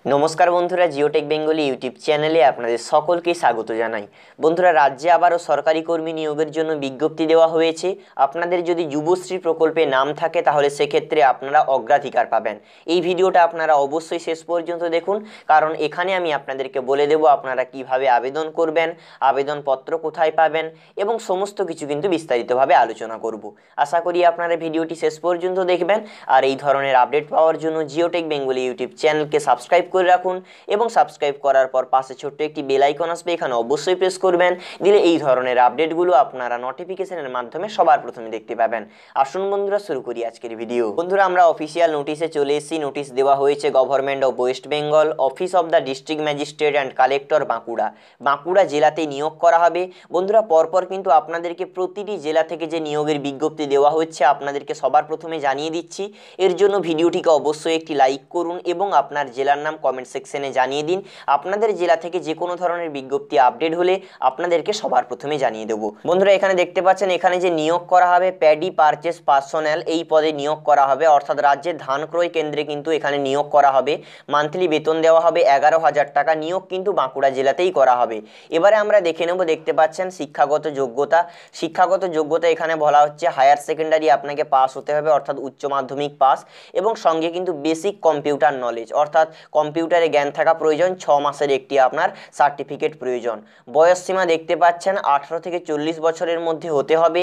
নমস্কার বন্ধুরা, Geotech Bengali YouTube চ্যানেলে আপনাদের সকলকে স্বাগত জানাই। বন্ধুরা, রাজ্যে আবারও সরকারি কর্মী নিয়োগের জন্য বিজ্ঞপ্তি দেওয়া হয়েছে। আপনাদের যদি যুবশ্রী প্রকল্পে নাম থাকে তাহলে সেক্ষেত্রে আপনারা অগ্রাধিকার পাবেন। এই ভিডিওটা আপনারা অবশ্যই শেষ পর্যন্ত দেখুন, কারণ এখানে আমি আপনাদেরকে বলে দেব আপনারা কিভাবে আবেদন করবেন, আবেদনপত্র কোথায় পাবেন এবং সমস্ত কিছু কিন্তু বিস্তারিতভাবে আলোচনা করব। আশা করি আপনারা ভিডিওটি শেষ পর্যন্ত দেখবেন। আর এই ধরনের আপডেট পাওয়ার জন্য জিওটেক বেঙ্গলি ইউটিউব চ্যানেলকে সাবস্ক্রাইব করে রাখুন এবং সাবস্ক্রাইব করার পর পাশে ছোট্ট একটি বেল আইকন আসবে, এখানে অবশ্যই প্রেস করবেন। দিলে এই ধরনের আপডেটগুলো আপনারা নোটিফিকেশনের মাধ্যমে সবার প্রথমে দেখতে পাবেন। আসুন বন্ধুরা, শুরু করি আজকের ভিডিও। বন্ধুরা, আমরা অফিসিয়াল নোটিশে চলে এসেছি। নোটিশ দেওয়া হয়েছে government of West Bengal, office of the district magistrate and collector, Bankura. Bankura জেলাতে নিয়োগ করা হবে। বন্ধুরা, পরপর কিন্তু আপনাদেরকে প্রতিটি জেলা থেকে যে নিয়োগের বিজ্ঞপ্তি দেওয়া হচ্ছে আপনাদেরকে সবার প্রথমে জানিয়ে দিচ্ছি। এর জন্য ভিডিওটিকে অবশ্যই একটি লাইক করুন এবং আপনার জেলার নাম কমেন্ট সেকশনে জানিয়ে দিন। আপনাদের জেলা থেকে যে কোনো ধরনের বিজ্ঞপ্তি আপডেট হলে আপনাদেরকে সবার প্রথমে জানিয়ে দেবো। বন্ধুরা, এখানে দেখতে পাচ্ছেন এখানে যে নিয়োগ করা হবে প্যাডি পারচেস পার্সোনাল, এই পদে নিয়োগ করা হবে, অর্থাৎ রাজ্যের ধান ক্রয় কেন্দ্রে কিন্তু এখানে নিয়োগ করা হবে। মান্থলি বেতন দেওয়া হবে 11,000 টাকা। নিয়োগ কিন্তু বাঁকুড়া জেলাতেই করা হবে। এবারে আমরা দেখে নেব, দেখতে পাচ্ছেন শিক্ষাগত যোগ্যতা। শিক্ষাগত যোগ্যতা এখানে বলা হচ্ছে হায়ার সেকেন্ডারি আপনাকে পাস হতে হবে, অর্থাৎ উচ্চ মাধ্যমিক পাস, এবং সঙ্গে কিন্তু বেসিক কম্পিউটার নলেজ, অর্থাৎ কম্পিউটারে জ্ঞান থাকা প্রয়োজন। 6 মাসের একটি আপনার সার্টিফিকেট প্রয়োজন। বয়স সীমা দেখতে পাচ্ছেন 18 থেকে 40 বছরের মধ্যে হতে হবে।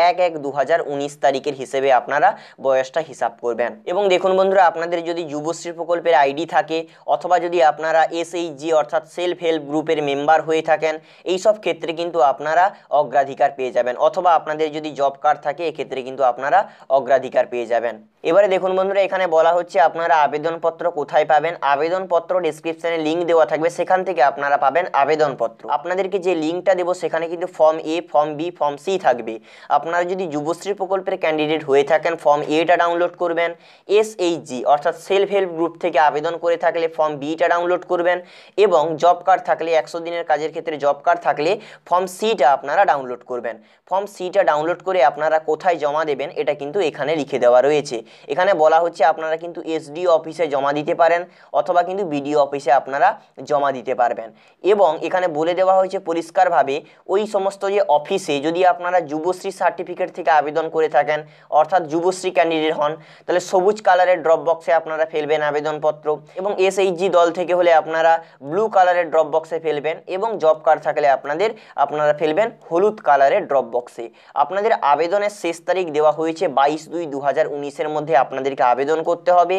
1/1/2019 তারিখের হিসেবে আপনারা বয়সটা হিসাব করবেন। এবং দেখুন বন্ধুরা, আপনাদের যদি যুবশ্রী প্রকল্পের আইডি থাকে অথবা যদি আপনারা SHG অর্থাৎ সেলফ হেল্প গ্রুপের মেম্বার হয়ে থাকেন, এই সব ক্ষেত্রে কিন্তু আপনারা অগ্রাধিকার পেয়ে যাবেন, অথবা আপনাদের যদি জব কার্ড থাকে এক্ষেত্রে কিন্তু আপনারা অগ্রাধিকার পেয়ে যাবেন। এবারে দেখুন বন্ধুরা, এখানে বলা হচ্ছে আপনারা আবেদনপত্র কোথায় পাবেন। আবেদনপত্র ডেসক্রিপশনে লিঙ্ক দেওয়া থাকবে, সেখান থেকে আপনারা পাবেন আবেদনপত্র। আপনাদেরকে যে লিঙ্কটা দেবো সেখানে কিন্তু form A, form B, form C থাকবে। আপনারা যদি যুবশ্রী প্রকল্পের ক্যান্ডিডেট হয়ে থাকেন ফর্ম Aটা ডাউনলোড করবেন। SHG অর্থাৎ সেলফ হেল্প গ্রুপ থেকে আবেদন করে থাকলে ফর্ম Bটা ডাউনলোড করবেন, এবং জব কার্ড থাকলে 100 দিনের কাজের ক্ষেত্রে জব কার্ড থাকলে ফর্ম Cটা আপনারা ডাউনলোড করবেন। ফর্ম Cটা ডাউনলোড করে আপনারা কোথায় জমা দেবেন এটা কিন্তু এখানে লিখে দেওয়া রয়েছে। এখানে বলা হচ্ছে আপনারা কিন্তু SDO অফিসে জমা দিতে পারেন অথবা কিন্তু BDO অফিসে আপনারা জমা দিতে পারবেন। এবং এখানে বলে দেওয়া হয়েছে পরিষ্কারভাবে ওই সমস্ত যে অফিসে যদি আপনারা যুবশ্রী সার্টিফিকেট থেকে আবেদন করে থাকেন, অর্থাৎ যুবশ্রী ক্যান্ডিডেট হন, তাহলে সবুজ কালারের ড্রপ বক্সে আপনারা ফেলবেন আবেদনপত্র, এবং SHG দল থেকে হলে আপনারা ব্লু কালারের ড্রপ বক্সে ফেলবেন, এবং জব কার্ড থাকলে আপনারা ফেলবেন হলুদ কালারের ড্রপ বক্সে। আপনাদের আবেদনের শেষ তারিখ দেওয়া হয়েছে 22/2/2019-এর মধ্যে আপনাদেরকে আবেদন করতে হবে।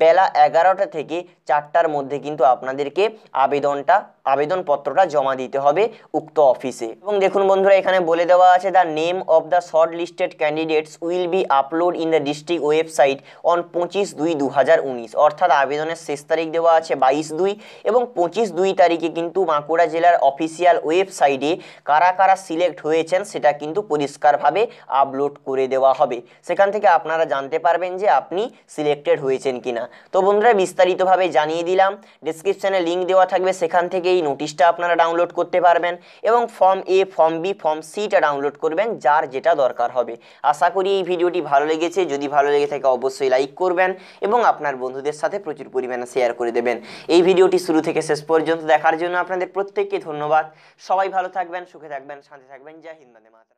বেলা 11টা থেকে 4টার মধ্যে কিন্তু আপনাদেরকে আবেদনপত্রটা জমা দিতে হবে উক্ত অফিসে। এবং দেখুন বন্ধুরা, এখানে বলে দেওয়া আছে the name of the short listed candidates will be upload in the district website on 25/2/2019, অর্থাৎ আবেদনের শেষ তারিখ দেওয়া আছে 22/2, এবং 25/2 তারিখে কিন্তু বাঁকুড়া জেলার অফিসিয়াল ওয়েবসাইটে কারা কারা সিলেক্ট হয়েছেন সেটা কিন্তু পরিষ্কারভাবে আপলোড করে দেওয়া হবে। সেখান থেকে আপনারা জানতে পারবেন যে আপনি সিলেক্টেড হয়েছেন কিনা। তো বন্ধুরা, বিস্তারিতভাবে জানিয়ে দিলাম। ডেসক্রিপশনে লিঙ্ক দেওয়া থাকবে, সেখান থেকে এই নোটিশটা আপনারা ডাউনলোড করতে পারবেন, এবং form A, form B, form Cটা ডাউনলোড করবেন যার যেটা দরকার হবে। আশা করি এই ভিডিওটি ভালো লেগেছে। যদি ভালো লেগে থাকে অবশ্যই লাইক করবেন এবং আপনার বন্ধুদের সাথে প্রচুর পরিমাণে শেয়ার করে দেবেন। এই ভিডিওটি শুরু থেকে শেষ পর্যন্ত দেখার জন্য আপনাদের প্রত্যেককে ধন্যবাদ। সবাই ভালো থাকবেন, সুখে থাকবেন, শান্তি থাকবেন। জয় হিন্দ, বন্দে মাতরম।